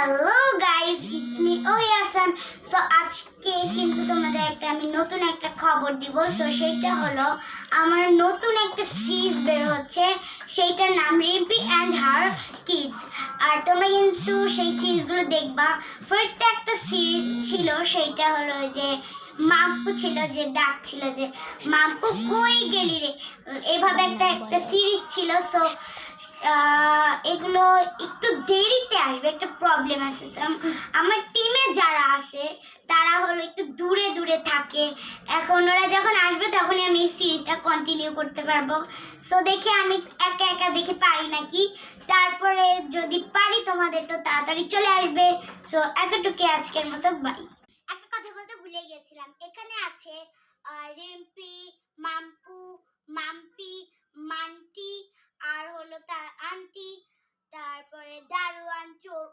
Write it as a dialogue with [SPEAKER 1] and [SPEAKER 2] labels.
[SPEAKER 1] Hello guys, it's me Wasan. So আজকে কিন্তু তোমাদের আমি নতুন একটা খবর দিব। সো সেটা হলো আমার নতুন একটা সিরিজ বের হচ্ছে, সেইটার নাম রিম্পি অ্যান্ড হার কিডস। আর তোমরা কিন্তু সেই সিরিজগুলো দেখবা। ফার্স্টে একটা সিরিজ ছিল, সেইটা হলো যে মাম্পু ছিল, যে ডাক ছিল যে মাম্পু কই গেলি রে, এভাবে একটা একটা সিরিজ ছিল। সো এগুলো একটু দেরিতে আসবে, একটা প্রবলেম আছে। আমার টিমে যারা আছে তারা হলো একটু দূরে দূরে থাকে। এখন ওরা যখন আসবে তখনই আমি সিরিজটা কন্টিনিউ করতে পারবো। সো দেখি আমি একা একা দেখে পারি নাকি, তারপরে যদি পারি তোমাদের তো তাড়াতাড়ি চলে আসবে। সো এতটুকু আজকের মতো, বাই। একটা কথা বলতে ভুলে গেছিলাম, এখানে আছে রিম্পি, মাম্পু, মাম্পি, মান্টি, আর হলো তার আন্টি, তারপরে দারোয়ান, চোর,